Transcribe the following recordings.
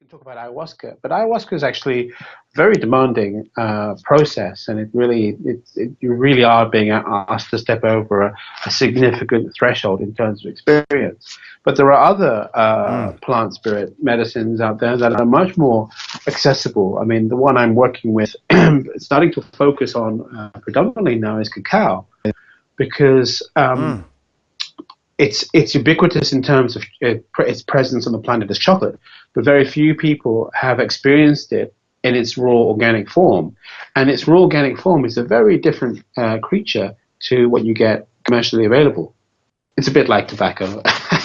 talk about ayahuasca, but ayahuasca is actually a very demanding process, and you really are being asked to step over a significant threshold in terms of experience. But there are other plant spirit medicines out there that are much more accessible. I mean, the one I'm working with, starting to focus on predominantly now, is cacao, because it's ubiquitous in terms of its presence on the planet as chocolate, but very few people have experienced it in its raw organic form. And its raw organic form is a very different creature to what you get commercially available. It's a bit like tobacco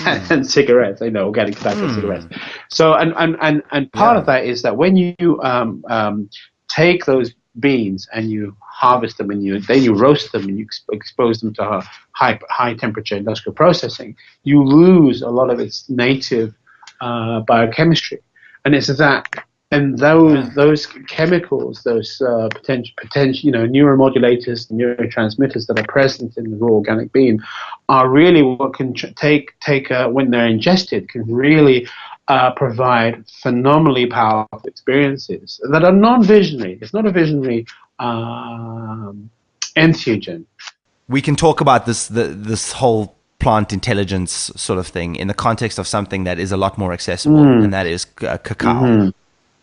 and cigarettes, organic tobacco and cigarettes. So, and part of that is that when you take those beans and you harvest them and then you roast them and you expose them to high temperature industrial processing, you lose a lot of its native biochemistry. And it's that, and those chemicals, those potential neuromodulators, neurotransmitters that are present in the raw organic bean are really what can take when they're ingested, can really provide phenomenally powerful experiences that are non-visionary. It's not a visionary entheogen. We can talk about this whole plant intelligence sort of thing in the context of something that is a lot more accessible, and that is cacao.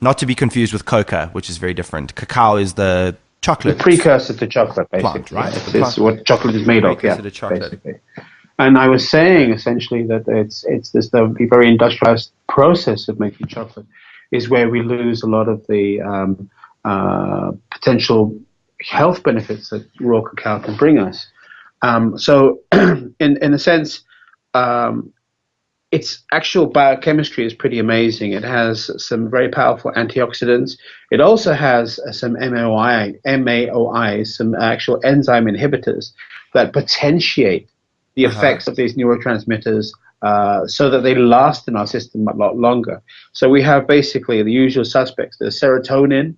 Not to be confused with coca, which is very different. Cacao is the chocolate. The precursor to chocolate, basically. Plant, right? It's what chocolate is made of, to chocolate. Basically. And I was saying, essentially, that the very industrialized process of making chocolate is where we lose a lot of the potential health benefits that raw cacao can bring us. So, in a sense, its actual biochemistry is pretty amazing. It has some very powerful antioxidants. It also has some MAOIs, some actual enzyme inhibitors that potentiate the effects of these neurotransmitters so that they last in our system a lot longer. So we have basically the usual suspects. There's serotonin,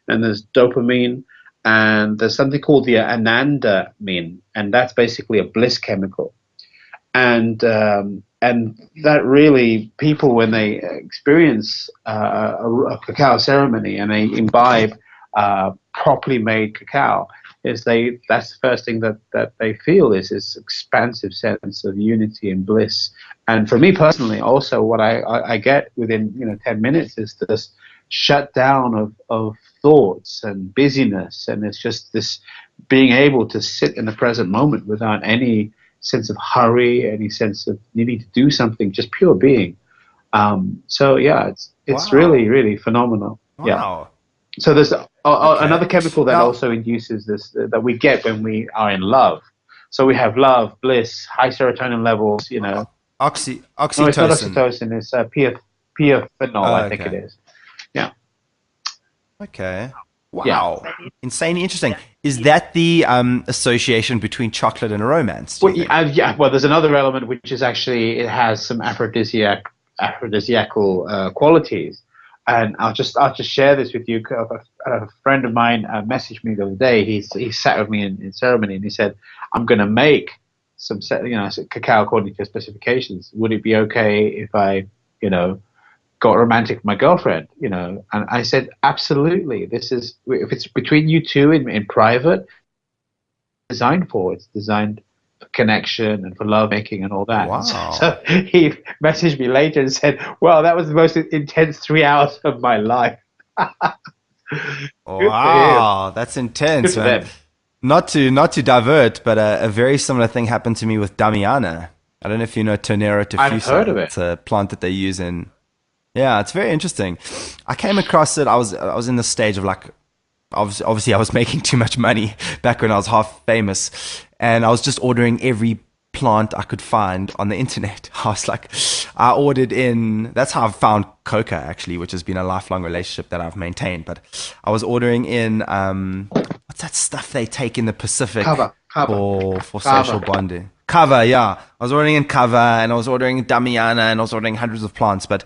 and there's dopamine, and there's something called the anandamine, and that's basically a bliss chemical. And that really, people, when they experience a cacao ceremony and they imbibe properly made cacao, that's the first thing that they feel is this expansive sense of unity and bliss. And for me personally, also what I get within 10 minutes is this shutdown of thoughts and busyness, and it's just this being able to sit in the present moment without any sense of hurry, any sense of needing to do something, just pure being. So yeah, it's really, really phenomenal. Wow. Yeah. So there's another chemical that also induces this that we get when we are in love. So we have love, bliss, high serotonin levels. Oxytocin. No, it's not oxytocin. It's phenol, I think it is. Yeah. Okay. Wow. Yeah. Insanely interesting. Is that the association between chocolate and romance? Well, well, there's another element which is actually, it has some aphrodisiacal qualities. And I'll just share this with you. A friend of mine messaged me the other day. He sat with me in ceremony, and he said, "I'm going to make some cacao according to your specifications. Would it be okay if I, got romantic with my girlfriend?" And I said, "Absolutely. This is, if it's between you two in private, it's designed for connection and for lovemaking and all that." Wow. So he messaged me later and said, "Well, that was the most intense 3 hours of my life." Wow, that's intense, man. Not to divert, but a very similar thing happened to me with Damiana. I don't know if you know Tonera diffusa. I've heard of it. It's a plant that they use in. Yeah, it's very interesting. I came across it. I was in the stage of obviously I was making too much money back when I was half famous, and I was just ordering every plant I could find on the internet. I ordered in. That's how I found coca, actually, which has been a lifelong relationship that I've maintained. But I was ordering in what's that stuff they take in the Pacific for social bonding? Kava, yeah. I was ordering in Kava, and I was ordering Damiana, and I was ordering hundreds of plants. But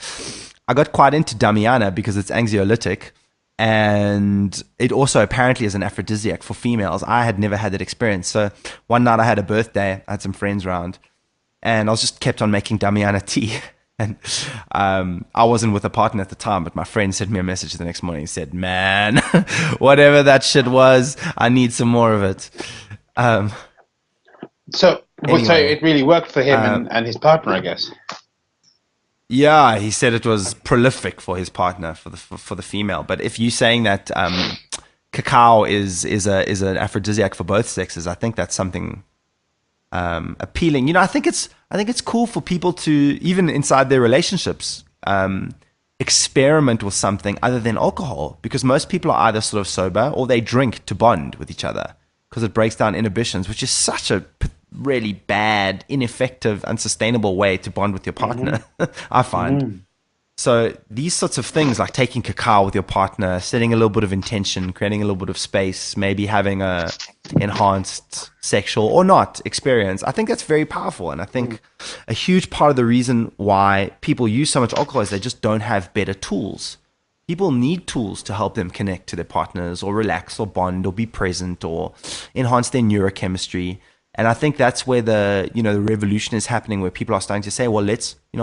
I got quite into Damiana because it's anxiolytic, and it also apparently is an aphrodisiac for females. I had never had that experience. So one night I had a birthday, I had some friends around, and I was just kept on making Damiana tea. And I wasn't with a partner at the time, but my friend sent me a message the next morning and said, man, whatever that shit was, I need some more of it. So Anyway, it really worked for him and his partner, I guess. yeah, he said it was prolific for his partner, for the female. But if you're saying that cacao is an aphrodisiac for both sexes, I think that's something appealing. You know, I think it's cool for people to, even inside their relationships, experiment with something other than alcohol, because most people are either sort of sober or they drink to bond with each other because it breaks down inhibitions, which is such a really bad, ineffective, unsustainable way to bond with your partner. I find. So these sorts of things, like taking cacao with your partner, setting a little bit of intention, creating a little bit of space, maybe having a enhanced sexual or not experience, I think that's very powerful. And I think a huge part of the reason why people use so much alcohol is they just don't have better tools. People need tools to help them connect to their partners or relax or bond or be present or enhance their neurochemistry. And I think that's where the revolution is happening, where people are starting to say, well,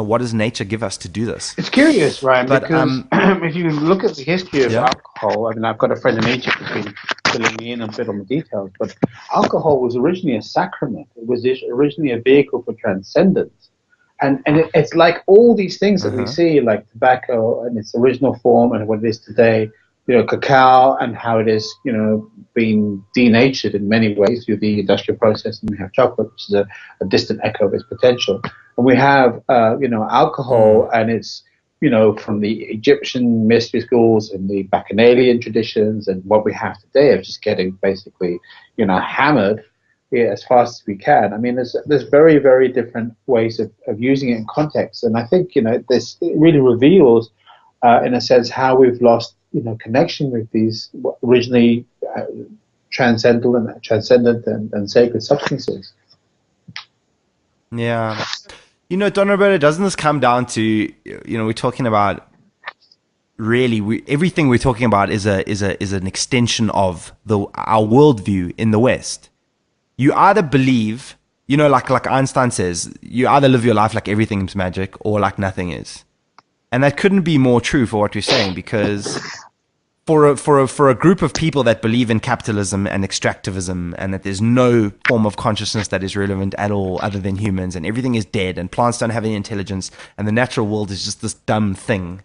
what does nature give us to do this? It's curious, Ryan, But, because if you look at the history of alcohol, I mean, I've got a friend in Egypt who's been filling me in a bit on the details, but alcohol was originally a sacrament. It was originally a vehicle for transcendence. And it's like all these things that we see, like tobacco in its original form and what it is today, cacao and how it is, being denatured in many ways through the industrial process. And we have chocolate, which is a distant echo of its potential. And we have, alcohol and it's, from the Egyptian mystery schools and the Bacchanalian traditions and what we have today of just getting basically, hammered as fast as we can. I mean, there's very, very different ways of using it in context. And I think, this really reveals, in a sense, how we've lost, connection with these originally transcendent and sacred substances. Yeah. Don Roberto, doesn't this come down to, we're talking about really, everything we're talking about is an extension of our worldview in the West. You either believe, like Einstein says, you either live your life like everything's magic or like nothing is. And that couldn't be more true for what we're saying, because for a group of people that believe in capitalism and extractivism and that there's no form of consciousness that is relevant at all other than humans, and everything is dead and plants don't have any intelligence and the natural world is just this dumb thing,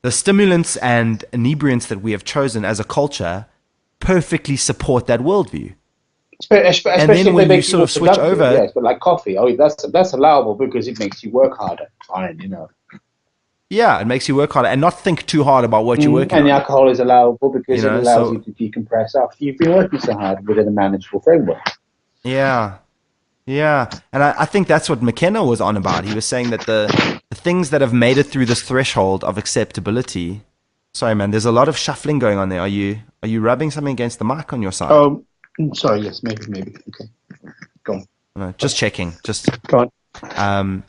the stimulants and inebriants that we have chosen as a culture perfectly support that worldview. Especially and then when you sort of switch over, yes, but like coffee, that's allowable because it makes you work harder. Fine, Yeah, it makes you work harder and not think too hard about what you're working on. And the alcohol is allowable because it allows you to decompress after you've been working so hard within a manageable framework. Yeah. And I think that's what McKenna was on about. He was saying that the things that have made it through this threshold of acceptability. Sorry, man, there's a lot of shuffling going on there. Are you rubbing something against the mic on your side? Oh, sorry, yes, maybe. Okay, go on. No, just checking. Just go on.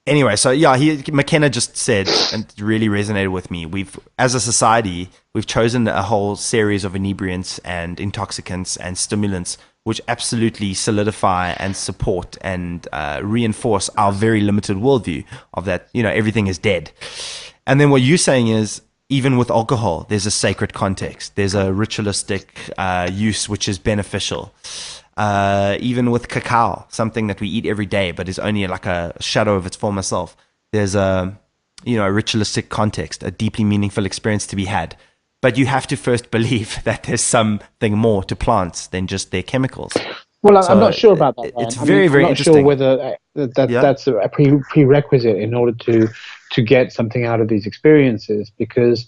Anyway, so yeah, McKenna just said, and it really resonated with me. As a society, we've chosen a whole series of inebriants and intoxicants and stimulants, which absolutely solidify and support and reinforce our very limited worldview of that, everything is dead. And then what you're saying is, even with alcohol, there's a sacred context. There's a ritualistic use which is beneficial. Even with cacao, something that we eat every day, but is only like a shadow of its former self. There's a ritualistic context, a deeply meaningful experience to be had. But you have to first believe that there's something more to plants than just their chemicals. Well, I'm not sure about that. It's very interesting. I'm not sure whether that's a prerequisite in order to get something out of these experiences, because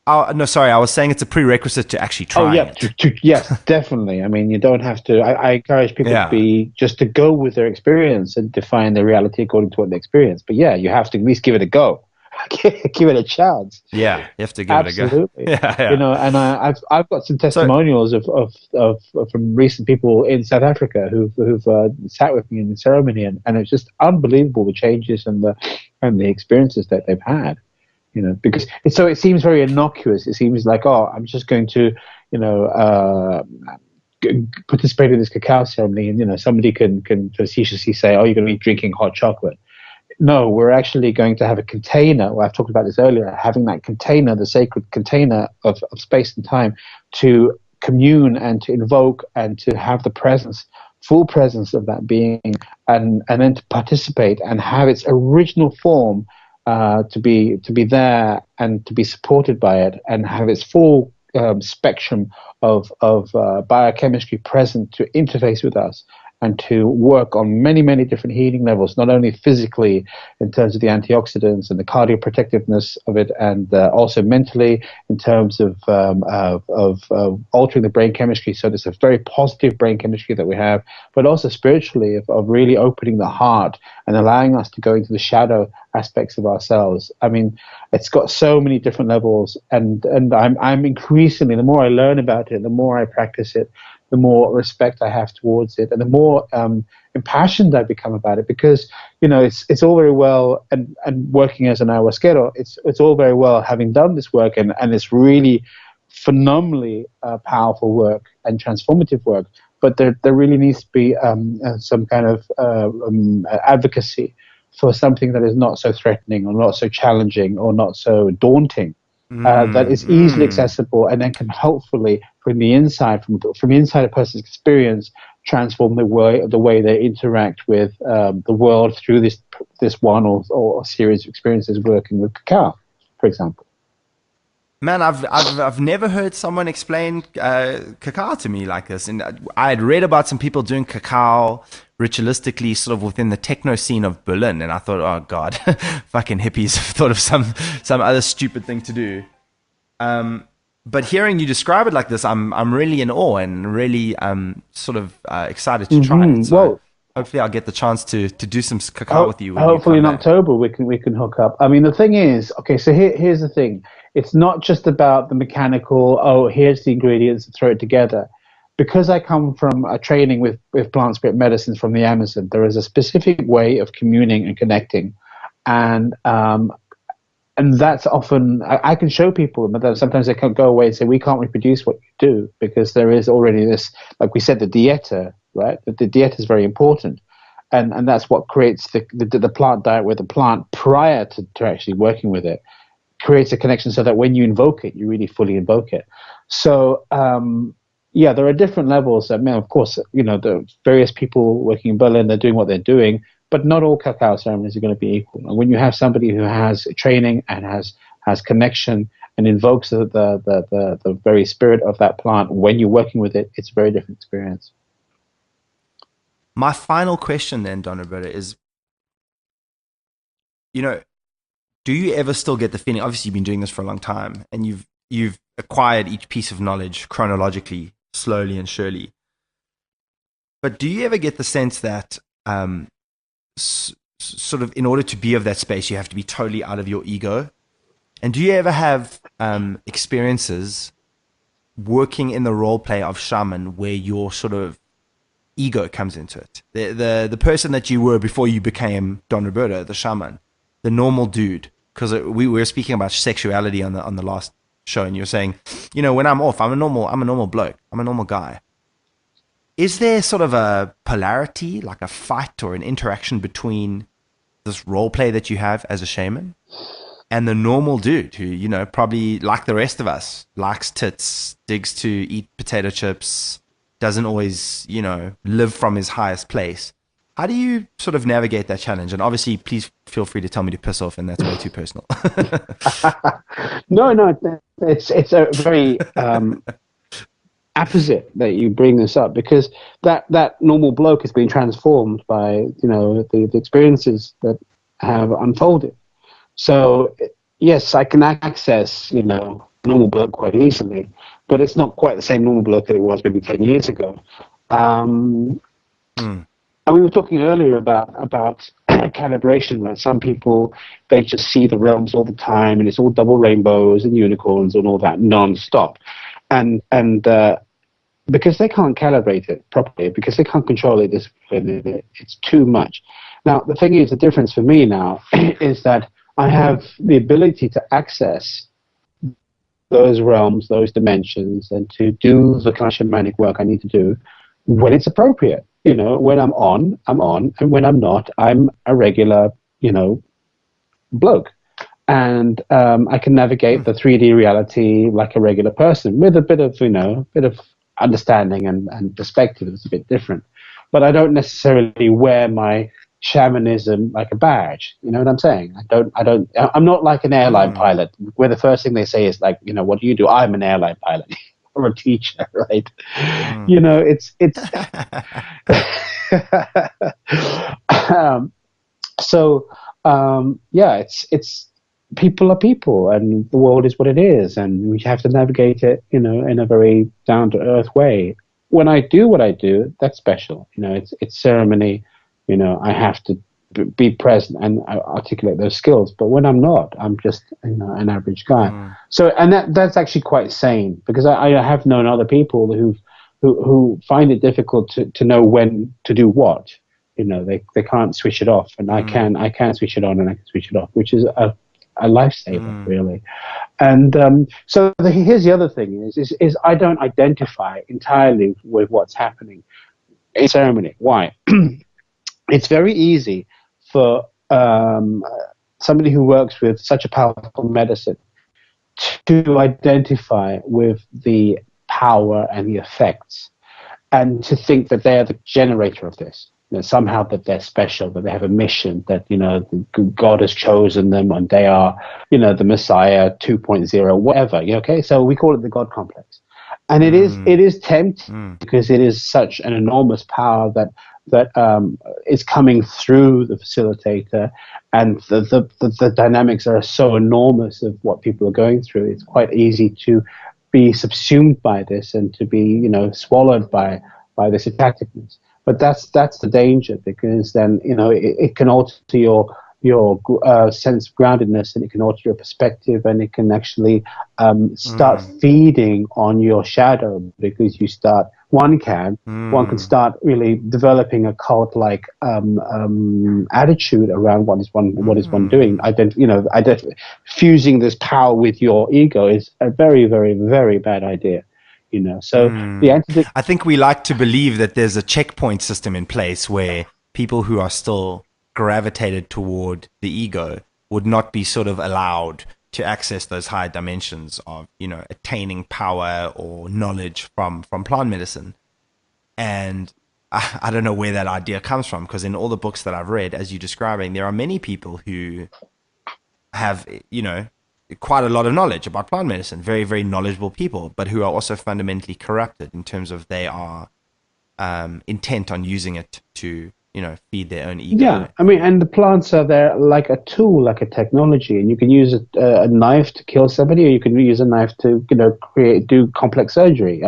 no, sorry, I was saying it's a prerequisite to actually try it. Yes, definitely. I mean, you don't have to. I encourage people to go with their experience and define their reality according to what they experience. But yeah, you have to at least give it a go. Give it a chance. Yeah, you have to give it a go. Absolutely. Yeah. And I've got some testimonials of from recent people in South Africa who've sat with me in the ceremony, and it's just unbelievable the changes and the experiences that they've had. Because it seems very innocuous. It seems like, I'm just going to, participate in this cacao ceremony, and somebody can facetiously say, "Oh, you're going to be drinking hot chocolate." No, we're actually going to have a container. Well, I've talked about this earlier. Having that container, the sacred container of space and time, to commune and to invoke and to have the presence, full presence of that being, and then to participate and have its original form, to be there and to be supported by it, and have its full spectrum of biochemistry present to interface with us and to work on many, many different healing levels, not only physically in terms of the antioxidants and the cardioprotectiveness of it, and also mentally in terms of altering the brain chemistry. So there's a very positive brain chemistry that we have, but also spiritually of really opening the heart and allowing us to go into the shadow aspects of ourselves. I mean, it's got so many different levels, and I'm increasingly, the more I learn about it, the more I practice it, the more respect I have towards it, and the more impassioned I become about it. Because it's all very well, and working as an ayahuasquero, it's all very well having done this work, and it's really phenomenally powerful work and transformative work. But there really needs to be some kind of advocacy for something that is not so threatening or not so challenging or not so daunting. That is easily accessible, and then can hopefully, from the inside a person's experience, transform the way they interact with the world through this one or a series of experiences working with cacao, for example. Man, I've never heard someone explain cacao to me like this. And I had read about some people doing cacao ritualistically, sort of within the techno scene of Berlin, and I thought, oh God, fucking hippies have thought of some other stupid thing to do. But hearing you describe it like this, I'm really in awe and really sort of excited to try it. So hopefully I'll get the chance to do some cacao with you. Hopefully in October we can hook up. I mean, the thing is, okay, so here's the thing. It's not just about the mechanical, oh, here's the ingredients, throw it together. Because I come from a training with plant spirit medicines from the Amazon, there is a specific way of communing and connecting. And that's often, I can show people, but sometimes they can't go away and say, we can't reproduce what you do, because there is already this, like we said, the dieta, right? The dieta is very important. And that's what creates the plant diet with the plant prior to actually working with it. Creates a connection so that when you invoke it, you really fully invoke it. So, there are different levels. I mean, of course, the various people working in Berlin, they're doing what they're doing, but not all cacao ceremonies are going to be equal. And when you have somebody who has training and has connection and invokes the very spirit of that plant, when you're working with it, it's a very different experience. My final question then, Don Roberto, is, do you ever still get the feeling, obviously you've been doing this for a long time, and you've acquired each piece of knowledge chronologically, slowly and surely, but do you ever get the sense that sort of in order to be of that space, you have to be totally out of your ego? And do you ever have experiences working in the role play of shaman where your sort of ego comes into it? The person that you were before you became Don Roberto, the shaman, the normal dude, because we were speaking about sexuality on the last show, and you're saying, when I'm off, I'm a normal bloke, I'm a normal guy. Is there sort of a polarity, like a fight or an interaction between this role play that you have as a shaman and the normal dude who, probably like the rest of us, likes tits, digs to eat potato chips, doesn't always, live from his highest place? How do you sort of navigate that challenge? And obviously, please feel free to tell me to piss off, and that's way too personal. No, it's a very apposite that you bring this up, because that normal bloke has been transformed by the experiences that have unfolded. So yes, I can access normal bloke quite easily, but it's not quite the same normal bloke that it was maybe 10 years ago. And we were talking earlier about calibration, right? Some people, they just see the realms all the time, and it's all double rainbows and unicorns and all that non-stop. And because they can't calibrate it properly, because they can't control it, it's too much. Now, the thing is, the difference for me now is that I have the ability to access those realms, those dimensions, and to do the kind of shamanic work I need to do when it's appropriate. When I'm on, and when I'm not, I'm a regular, bloke. And I can navigate the 3D reality like a regular person with a bit of understanding and perspective. It's a bit different, but I don't necessarily wear my shamanism like a badge. You know what I'm saying? I'm not like an airline pilot where the first thing they say is like, what do you do? I'm an airline pilot or a teacher, right? It's it's people are people, and the world is what it is, and we have to navigate it, in a very down to earth way. When I do what I do, that's special. It's ceremony. I have to be present and articulate those skills. But when I'm not, I'm just an average guy. So, and that's actually quite sane, because I have known other people who find it difficult to know when to do what. They can't switch it off, and I can switch it on and I can switch it off, which is a lifesaver, really. And here's the other thing is I don't identify entirely with what's happening in ceremony. Why? It's very easy for somebody who works with such a powerful medicine to identify with the power and the effects, and to think that they are the generator of this. Somehow that they're special, that they have a mission, that God has chosen them, and they are the Messiah 2.0, whatever. Okay, so we call it the God complex, and it is tempting because it is such an enormous power that is coming through the facilitator, and the dynamics are so enormous of what people are going through. It's quite easy to be subsumed by this and to be swallowed by this attractiveness. But that's the danger, because then it can alter your sense of groundedness, and it can alter your perspective, and it can actually start feeding on your shadow, because one can start really developing a cult-like attitude around what is one doing. Fusing this power with your ego is a very, very, very bad idea. So the antidote. I think we like to believe that there's a checkpoint system in place where people who are still gravitated toward the ego would not be sort of allowed to access those higher dimensions of, attaining power or knowledge from plant medicine. And I don't know where that idea comes from, because in all the books that I've read, as you're describing, there are many people who have, quite a lot of knowledge about plant medicine, very, very knowledgeable people, but who are also fundamentally corrupted in terms of they are intent on using it to, feed their own ego. Yeah, and the plants are there like a tool, like a technology, and you can use a knife to kill somebody, or you can use a knife to, do complex surgery.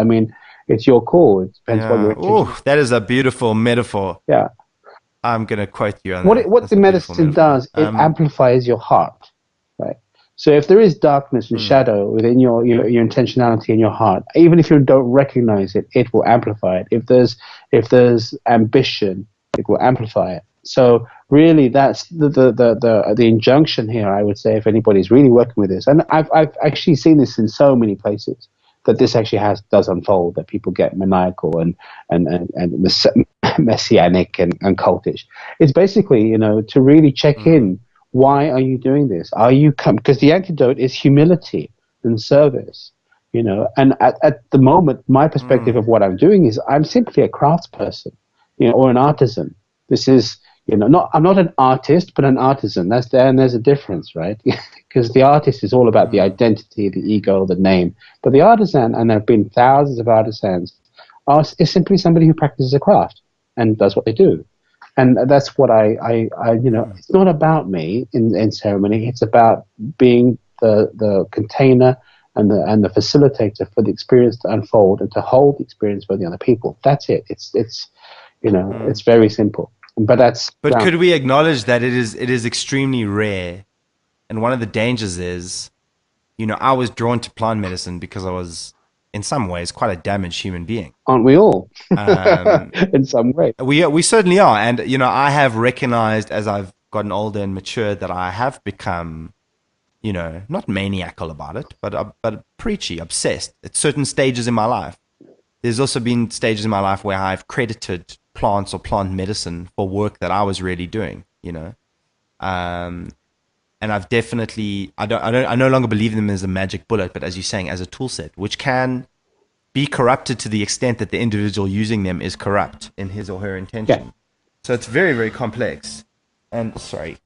It's your call. It depends what you're into. Oh, that is a beautiful metaphor. Yeah. I'm going to quote you on that. What the medicine does, it amplifies your heart, right? So if there is darkness and shadow within your intentionality in your heart, even if you don't recognize it, it will amplify it. If there's ambition, it will amplify it. So really, that's the injunction here, I would say, if anybody's really working with this. And I've actually seen this in so many places, that this actually does unfold, that people get maniacal and messianic and cultish. It's basically, to really check in. Why are you doing this? Because the antidote is humility and service, and at the moment, my perspective of what I'm doing is I'm simply a craftsperson, or an artisan. This is, I'm not an artist, but an artisan. And there's a difference, right? Because the artist is all about the identity, the ego, the name. But the artisan, and there have been thousands of artisans, is simply somebody who practices a craft and does what they do. And that's what it's not about me in ceremony. It's about being the container and the facilitator for the experience to unfold and to hold the experience for the other people. That's it. It's very simple. But could we acknowledge that it is extremely rare? And one of the dangers is, I was drawn to plant medicine because I was, in some ways, quite a damaged human being. Aren't we all? In some way. We certainly are. And, I have recognized as I've gotten older and matured that I have become, not maniacal about it, but preachy, obsessed at certain stages in my life. There's also been stages in my life where I've credited plants or plant medicine for work that I was really doing, and I've definitely, I no longer believe in them as a magic bullet, but as you're saying, as a tool set, which can be corrupted to the extent that the individual using them is corrupt in his or her intention. Yeah. So it's very, very complex. And sorry,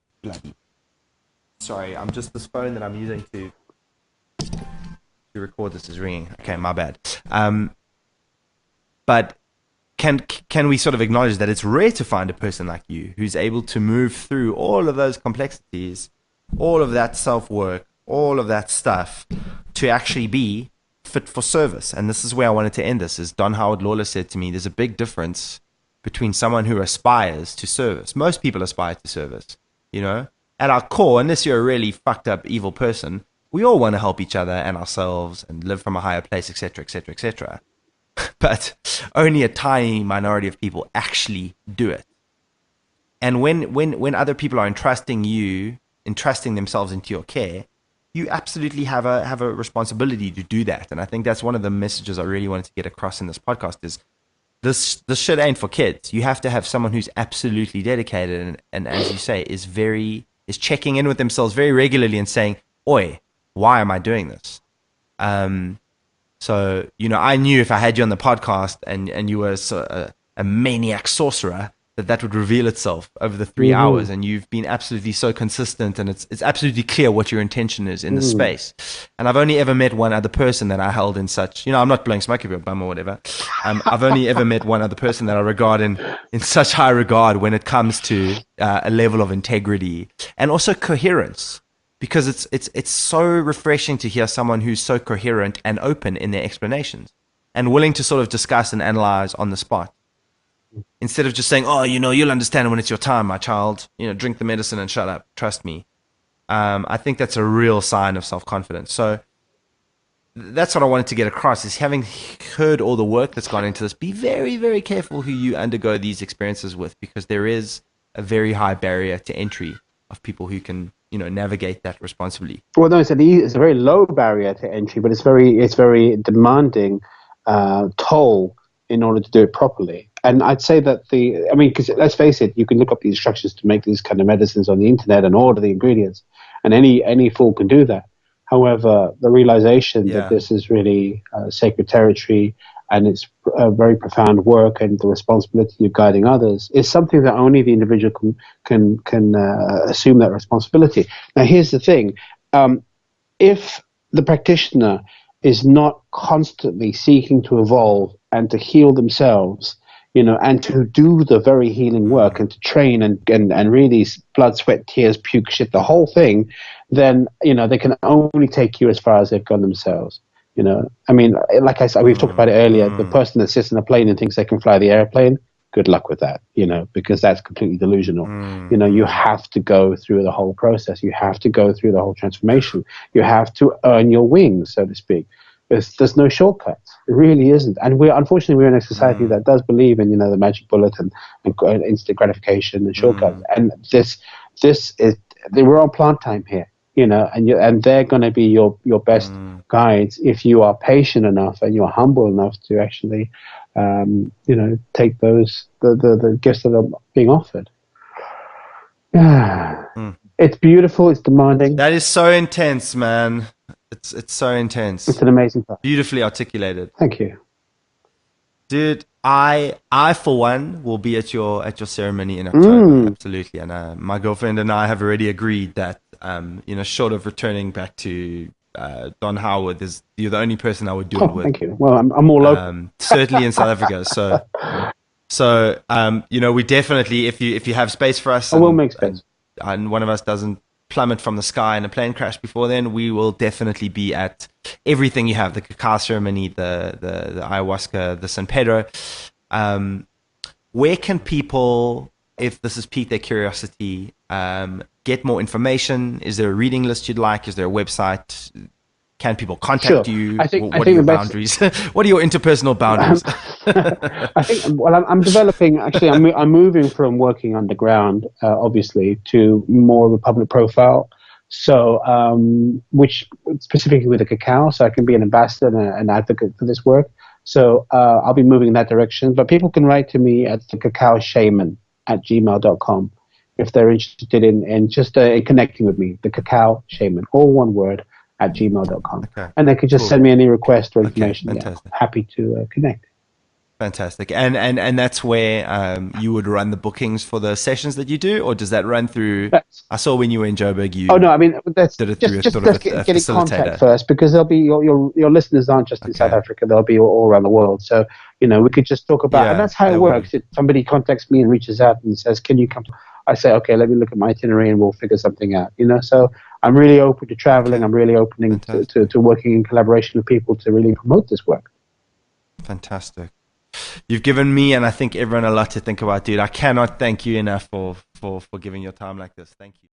I'm just, this phone that I'm using to record this is ringing. Okay, my bad. But can we sort of acknowledge that it's rare to find a person like you who's able to move through all of those complexities, all of that self-work, all of that stuff to actually be fit for service? And this is where I wanted to end this, is Don Howard Lawler said to me, there's a big difference between someone who aspires to service. Most people aspire to service, at our core, unless you're a really fucked up evil person, we all want to help each other and ourselves and live from a higher place, etc., etc., etc. But only a tiny minority of people actually do it. And when other people are entrusting themselves into your care, you absolutely have a responsibility to do that. And I think that's one of the messages I really wanted to get across in this podcast is this shit ain't for kids. You have to have someone who's absolutely dedicated and as you say, is checking in with themselves very regularly and saying, oi, why am I doing this? So, I knew if I had you on the podcast and you were a maniac sorcerer, that would reveal itself over the 3 hours. And you've been absolutely so consistent, and it's absolutely clear what your intention is in the space. And I've only ever met one other person that I held in such, I'm not blowing smoke up your bum or whatever. I've only ever met one other person that I regard in such high regard when it comes to a level of integrity and also coherence. Because it's so refreshing to hear someone who's so coherent and open in their explanations and willing to sort of discuss and analyze on the spot. Instead of just saying, oh, you'll understand when it's your time, my child. Drink the medicine and shut up. Trust me. I think that's a real sign of self-confidence. So that's what I wanted to get across, is having heard all the work that's gone into this, be very, very careful who you undergo these experiences with, because there is a very high barrier to entry of people who can navigate that responsibly. Well, no, it's a very low barrier to entry, but it's very demanding toll in order to do it properly. And I'd say that because let's face it, you can look up the instructions to make these kind of medicines on the internet and order the ingredients, and any fool can do that. However, the realization that this is really sacred territory and it's very profound work, and the responsibility of guiding others is something that only the individual can assume that responsibility. Now, here's the thing: if the practitioner is not constantly seeking to evolve and to heal themselves, and to do the very healing work and to train and really blood, sweat, tears, puke, shit, the whole thing, then they can only take you as far as they've gone themselves. Like I said, we've talked about it earlier, the person that sits in a plane and thinks they can fly the airplane, good luck with that, because that's completely delusional. You have to go through the whole process. You have to go through the whole transformation. You have to earn your wings, so to speak. There's no shortcuts. It really isn't. And unfortunately, we're in a society that does believe in, the magic bullet and instant gratification and shortcuts. And this is, we're on plant time here. And they're going to be your best guides if you are patient enough and you're humble enough to actually, take those the gifts that are being offered. It's beautiful. It's demanding. That is so intense, man. It's so intense. It's an amazing part. Beautifully articulated. Thank you, dude. I for one will be at your ceremony in October, absolutely. And my girlfriend and I have already agreed that short of returning back to Don Howard, you're the only person I would do it with. Thank you. Well, I'm all local. Certainly in South Africa. So we definitely, if you have space for us, I will make space. And one of us doesn't plummet from the sky in a plane crash before then, we will definitely be at everything you have, the Cacao Ceremony, the ayahuasca, the San Pedro. Where can people, if this has piqued their curiosity, get more information? Is there a reading list you'd like? Is there a website? Can people contact you? What are your boundaries? What are your interpersonal boundaries? I'm developing, actually, I'm moving from working underground, obviously, to more of a public profile. So, which specifically with the cacao, so I can be an ambassador and an advocate for this work. So I'll be moving in that direction. But people can write to me at the Cacao Shaman at gmail.com if they're interested in just connecting with me. The Cacao Shaman, all one word, at gmail.com. Okay. And they could just send me any request or information. Okay, fantastic. Happy to connect. Fantastic. And that's where you would run the bookings for the sessions that you do, or does that run through? I saw when you were in Joburg, you. Oh no, I mean that's did it just through a get in contact facilitator first, because there'll be your listeners aren't just in South Africa; they'll be all around the world. So we could just talk about, and that's how it works. If somebody contacts me and reaches out and says, "Can you come?" I say, "Okay, let me look at my itinerary and we'll figure something out." So I'm really open to traveling. Okay. I'm really opening to working in collaboration with people to really promote this work. Fantastic. You've given me, and I think everyone, a lot to think about, dude. I cannot thank you enough for giving your time like this. Thank you.